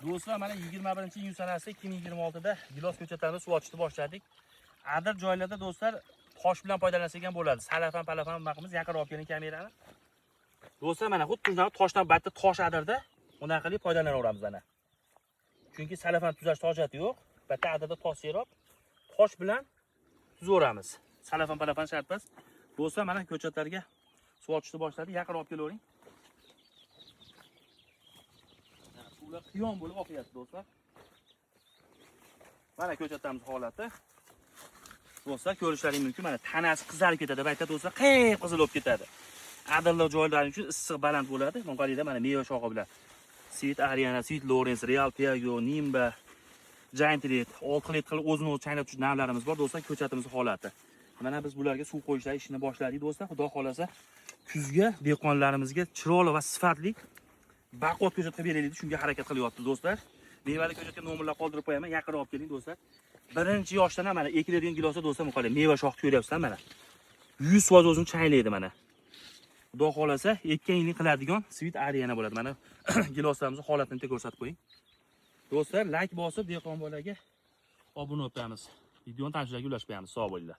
Do'stlar, mana 21-iyun sanasi 2026 da gilos ko'chatlarini suv ochishni boshladik. Adir joylarda do'stlar tosh bilan foydalansak ham bo'ladi. Salafan bunaqamiz yaqinroq olib keling kamerani. Do'stlar, mana xuddi shunday toshdan bitta tosh adirda bunday qilib foydalanaveramiz ana. Chunki salafan tuzash hojati yo'q. Bitta adirda tosh serib, tosh bilan tuzaveramiz. Salafan shart emas. Do'stlar, mana ko'chatlarga suv ochishni boshladik. Yaqinroq olib kelavering. Ular qiyon bo'lib oqyapti do'stlar. Mana ko'chatlarimiz holati. Do'stlar, ko'rishlaringiz mumkin. Mana tanasi qizarib ketadi, bayta do'stlar, qip-qizil bo'lib ketadi. Adirlar joylari uchun issiq baland bo'ladi. Monqalida mana meva shoxi bilan Sweet Ariana, Sweet Lawrence, Real Piago, Nimba, Giant Red, 6 lit qilib o'zini o'zi chaynab turgan navlarimiz bor do'stlar, ko'chatimiz holati. Mana biz bularga suv qo'yishlar ishini boshladik do'stlar. Xudo xolasa kuzga dehqonlarimizga chiroyli va sifatli baquvvat ko'chat qilib beraylik, shunga harakat qilyapmiz do'stlar. Mevali ko'chatga nomerlar qoldirib qo'yaman, yaqinroq olib keling do'stlar. Birinchi yoshdan ham mana ekiladigan gilosda do'stlar, muqolla meva shoxni ko'ryapsizlar mana. 100% o'zini chaynaydi mana. Xudo xolasa ekkan yillik qiladigan Sweet Ariana bo'ladi. Mana giloslarimizni holatini bitta ko'rsatib qo'ying. Do'stlar, like bosib dehqon bolaga obuna bo'lamiz. Videoni tanishlarga ulashib qo'yamiz. Sog' bo'linglar.